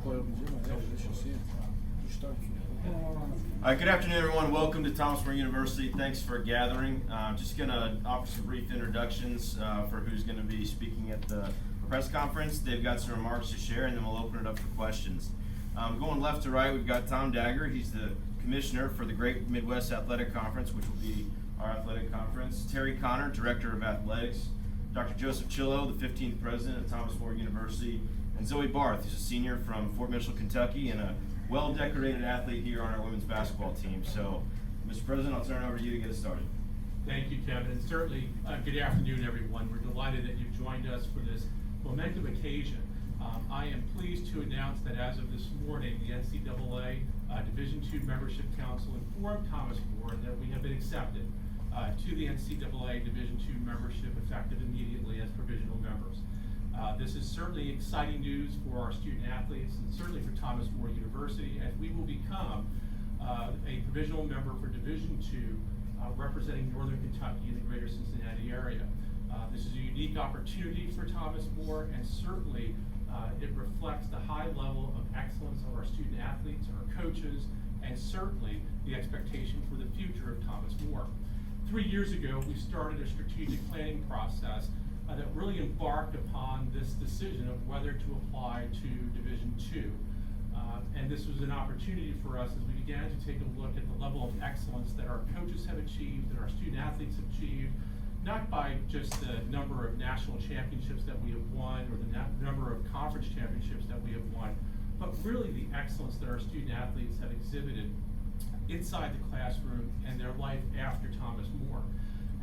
Good afternoon, everyone. Welcome to Thomas More University. Thanks for gathering. Just going to offer some brief introductions for who's going to be speaking at the press conference. They've got some remarks to share, and then we'll open it up for questions. Going left to right, we've got Tom Dagger. He's the commissioner for the Great Midwest Athletic Conference, which will be our athletic conference. Terry Connor, director of athletics. Dr. Joseph Chillo, the 15th president of Thomas More University. And Zoe Barth, who's a senior from Fort Mitchell, Kentucky, and a well-decorated athlete here on our women's basketball team. So, Mr. President, I'll turn it over to you to get us started. Thank you, Kevin, and certainly good afternoon, everyone. We're delighted that you've joined us for this momentum occasion. I am pleased to announce that as of this morning, the NCAA Division II Membership Council informed Thomas More that we have been accepted to the NCAA Division II membership effective immediately as provisional members. This is certainly exciting news for our student athletes and certainly for Thomas More University, as we will become a provisional member for Division II representing Northern Kentucky and the greater Cincinnati area. This is a unique opportunity for Thomas More, and certainly it reflects the high level of excellence of our student athletes, our coaches, and certainly the expectation for the future of Thomas More. 3 years ago, we started a strategic planning process that really embarked upon this decision of whether to apply to Division II. And this was an opportunity for us as we began to take a look at the level of excellence that our coaches have achieved, that our student athletes have achieved, not by just the number of national championships that we have won or the number of conference championships that we have won, but really the excellence that our student athletes have exhibited inside the classroom and their life after Thomas More.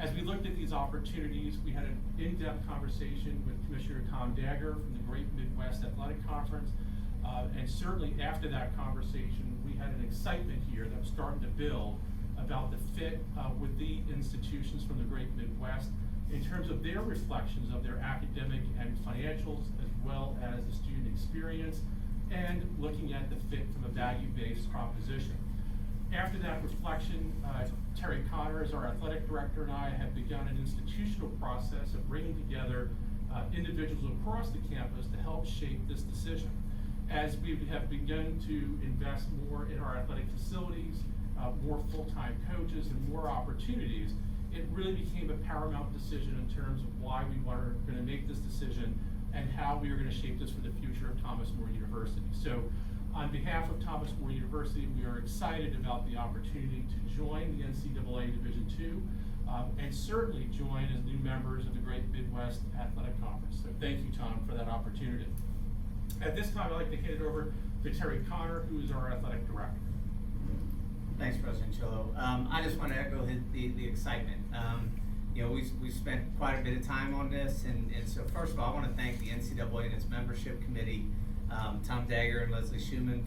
As we looked at these opportunities, we had an in-depth conversation with Commissioner Tom Dagger from the Great Midwest Athletic Conference, and certainly after that conversation, we had an excitement here that was starting to build about the fit with the institutions from the Great Midwest in terms of their reflections of their academic and financials, as well as the student experience, and looking at the fit from a value-based proposition. After that reflection, Terry Connor, as our athletic director, and I have begun an institutional process of bringing together individuals across the campus to help shape this decision. As we have begun to invest more in our athletic facilities, more full-time coaches, and more opportunities, it really became a paramount decision in terms of why we were going to make this decision and how we are going to shape this for the future of Thomas More University. So, on behalf of Thomas More University, we are excited about the opportunity to join the NCAA Division II and certainly join as new members of the Great Midwest Athletic Conference. So thank you, Tom, for that opportunity. At this time, I'd like to hand it over to Terry Connor, who is our athletic director. Thanks, President Chillo. I just want to echo the excitement. We spent quite a bit of time on this, and so first of all, I want to thank the NCAA and its membership committee, Tom Dagger and Leslie Schumann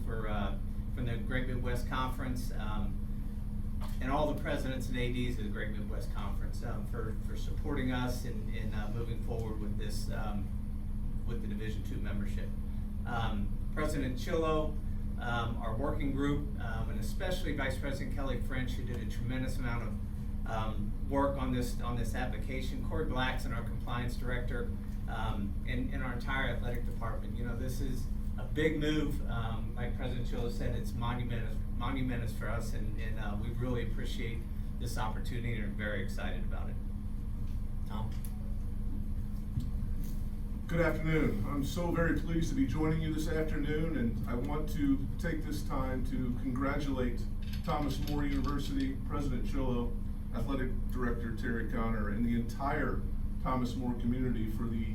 from the Great Midwest Conference, and all the presidents and ADs of the Great Midwest Conference for supporting us in moving forward with this with the Division II membership. President Chillo, our working group, and especially Vice President Kelly French, who did a tremendous amount of work on this application. Corey Blackson, our compliance director, and our entire athletic department. This is a big move. Like President Chillo said, it's monumentous for us, and we really appreciate this opportunity and are very excited about it. Tom? Good afternoon. I'm so very pleased to be joining you this afternoon, and I want to take this time to congratulate Thomas More University, President Chillo, Athletic Director Terry Connor, and the entire Thomas More community for the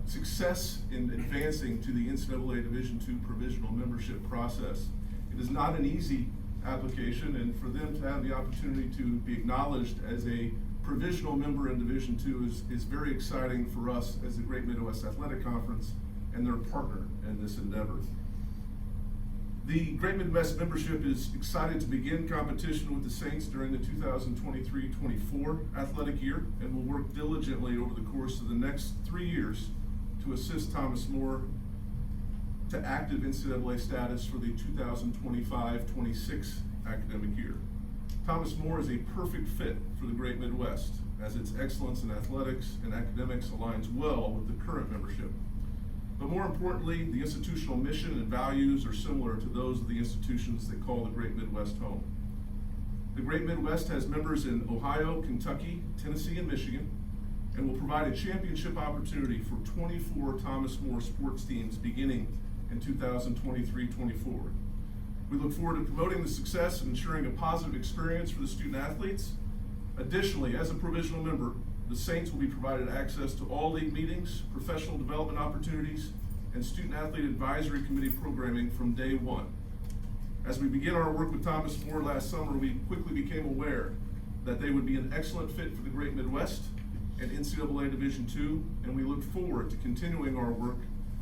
success in advancing to the NCAA Division II provisional membership process. It is not an easy application, and for them to have the opportunity to be acknowledged as a provisional member in Division II is very exciting for us as the Great Midwest Athletic Conference and their partner in this endeavor. The Great Midwest membership is excited to begin competition with the Saints during the 2023-24 athletic year, and will work diligently over the course of the next 3 years to assist Thomas More to active NCAA status for the 2025-26 academic year. Thomas More is a perfect fit for the Great Midwest, as its excellence in athletics and academics aligns well with the current membership. But more importantly, the institutional mission and values are similar to those of the institutions that call the Great Midwest home. The Great Midwest has members in Ohio, Kentucky, Tennessee, and Michigan, and will provide a championship opportunity for 24 Thomas More sports teams beginning in 2023-24. We look forward to promoting the success and ensuring a positive experience for the student athletes. Additionally, as a provisional member, the Saints will be provided access to all league meetings, professional development opportunities, and student athlete advisory committee programming from day one. As we begin our work with Thomas More last summer, we quickly became aware that they would be an excellent fit for the Great Midwest and NCAA Division II, and we look forward to continuing our work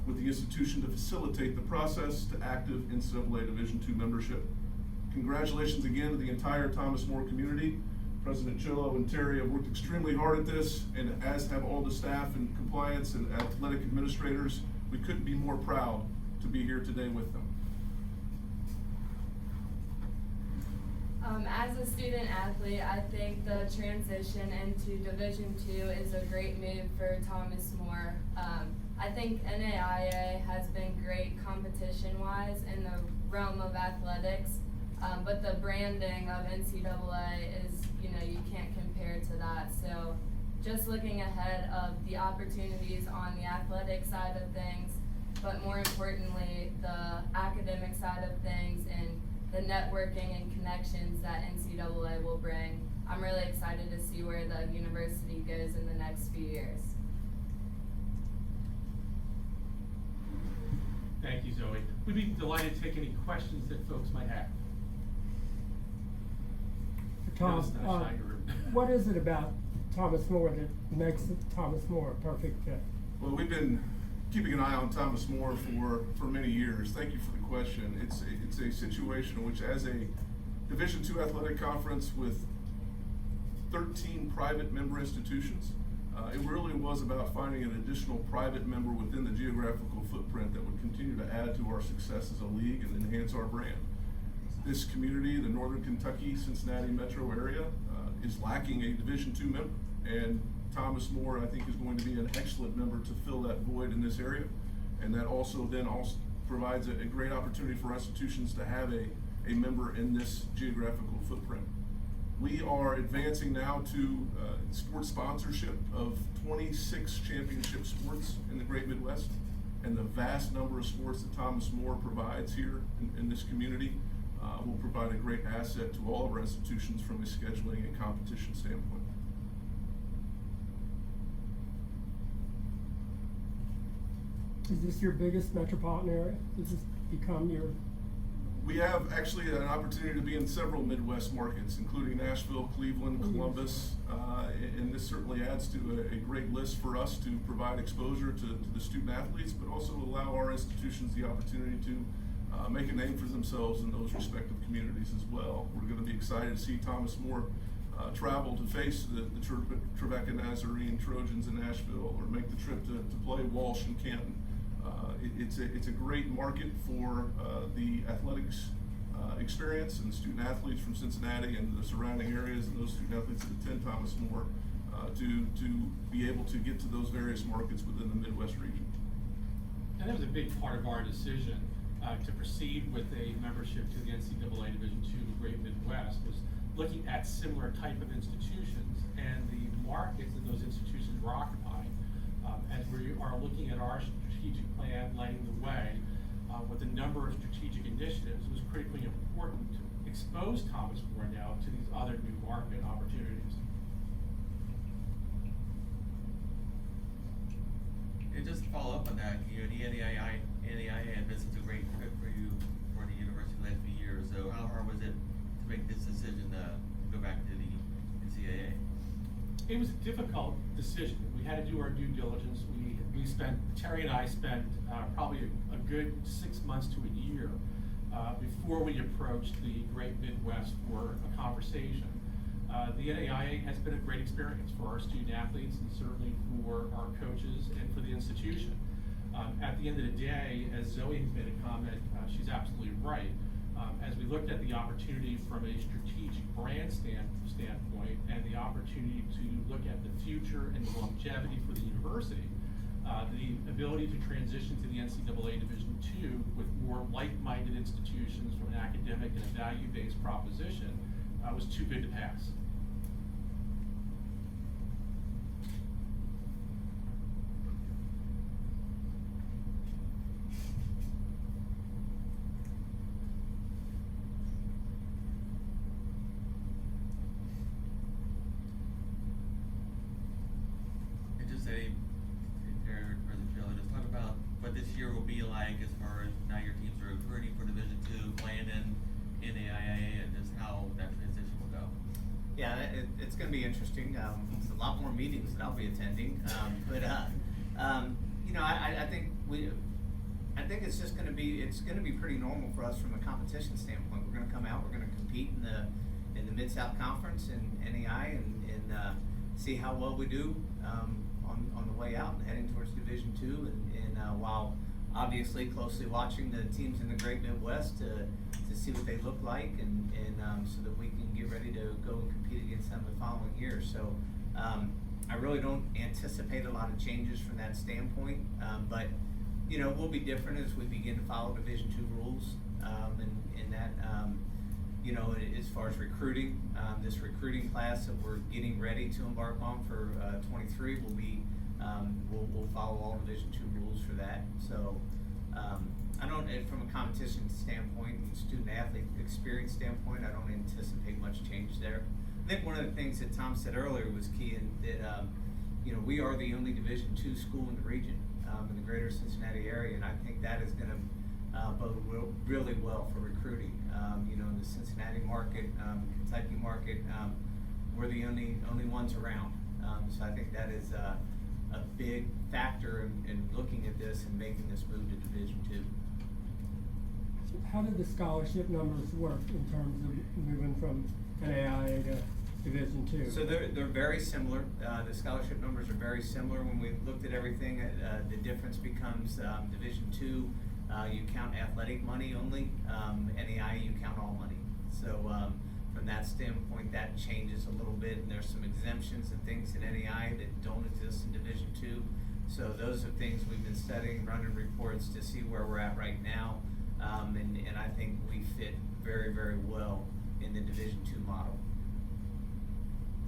with the institution to facilitate the process to active NCAA Division II membership. Congratulations again to the entire Thomas More community. President Chillo and Terry have worked extremely hard at this, and as have all the staff and compliance and athletic administrators. We couldn't be more proud to be here today with them. As a student athlete, I think the transition into Division II is a great move for Thomas More. I think NAIA has been great competition-wise in the realm of athletics, but the branding of NCAA is, you can't compare to that. So just looking ahead of the opportunities on the athletic side of things, but more importantly, the academic side of things and the networking and connections that NCAA will bring. I'm really excited to see where the university goes in the next few years. Thank you, Zoe. We'd be delighted to take any questions that folks might have. Tom, Dennis Schneider. what is it about Thomas More that makes Thomas More a perfect fit? Well, we've been keeping an eye on Thomas More for many years. Thank you for the question. It's a situation in which, as a Division II athletic conference with 13 private member institutions, it really was about finding an additional private member within the geographical footprint that would continue to add to our success as a league and enhance our brand. This community, the Northern Kentucky, Cincinnati metro area, is lacking a Division II member, and Thomas More, I think, is going to be an excellent member to fill that void in this area, and that also provides a great opportunity for institutions to have a member in this geographical footprint. We are advancing now to sports sponsorship of 26 championship sports in the Great Midwest, and the vast number of sports that Thomas More provides here in this community will provide a great asset to all of our institutions from a scheduling and competition standpoint. Is this your biggest metropolitan area? Does this become your? We have actually an opportunity to be in several Midwest markets, including Nashville, Cleveland, Columbus, and this certainly adds to a great list for us to provide exposure to the student athletes, but also allow our institutions the opportunity to make a name for themselves in those respective communities as well. We're going to be excited to see Thomas More travel to face the Trevecca Nazarene Trojans in Nashville, or make the trip to play Walsh in Canton. It's a great market for the athletics experience and student athletes from Cincinnati and the surrounding areas, and those student athletes that attend Thomas More to be able to get to those various markets within the Midwest region. And that was a big part of our decision to proceed with a membership to the NCAA Division II Great Midwest, was looking at similar type of institutions and the markets that those institutions were occupying. As we are looking at our strategic plan, lighting the way with a number of strategic initiatives, it was critically important to expose Thomas More now to these other new market opportunities. And just to follow up on that, the NAIA had been such a great fit for you for the university the last few years. So how hard was it to make this decision to go back to the NCAA? It was a difficult decision. We had to do our due diligence. Terry and I spent probably a good 6 months to a year before we approached the Great Midwest for a conversation. The NAIA has been a great experience for our student athletes and certainly for our coaches and for the institution. At the end of the day, as Zoe has made a comment, she's absolutely right. As we looked at the opportunity from a strategic brand standpoint and the opportunity to look at the future and the longevity for the university, The ability to transition to the NCAA Division II with more like-minded institutions from an academic and a value-based proposition was too good to pass. And just say, President Joe, just talk about what this year will be like as far as now your teams are recruiting for Division II, playing in NAIA, and just how that transition will go. Yeah, it's going to be interesting. It's a lot more meetings that I'll be attending, but you know, I think it's just going to be pretty normal for us from a competition standpoint. We're going to come out, we're going to compete in the Mid-South Conference and NAI, and see how well we do on the way out and heading towards Division II, and while obviously closely watching the teams in the Great Midwest to see what they look like, and so that we can get ready to go and compete against them the following year. So I really don't anticipate a lot of changes from that standpoint, but you know, we'll be different as we begin to follow Division II rules, and that you know, as far as recruiting, this recruiting class that we're getting ready to embark on for 23 will be we'll follow all Division II rules for that. So I don't, from a competition standpoint and student athlete experience standpoint, I don't anticipate much change there. I think one of the things that Tom said earlier was key, in that you know, we are the only Division II school in the region, in the greater Cincinnati area, and I think that is going to bode really well for recruiting. You know, in the Cincinnati market, Kentucky market, we're the only ones around. So I think that is a big factor in looking at this and making this move to Division II. So how did the scholarship numbers work in terms of moving from NAIA to Division II? So they're very similar. The scholarship numbers are very similar. When we looked at everything, the difference becomes Division II, you count athletic money only. NAIA, you count all money. So from that standpoint, that changes a little bit, and there's some exemptions and things in NAIA that don't exist in Division II. So those are things we've been studying, running reports to see where we're at right now, and I think we fit very, very well in the Division II model.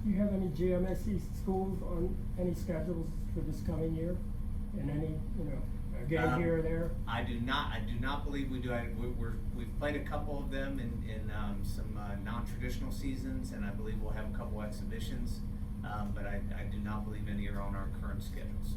Do you have any GMSC schools on any schedules for this coming year? And any, you know, a game here or there? I do not believe we do. We've played a couple of them in some non-traditional seasons, and I believe we'll have a couple exhibitions. But I do not believe any are on our current schedules.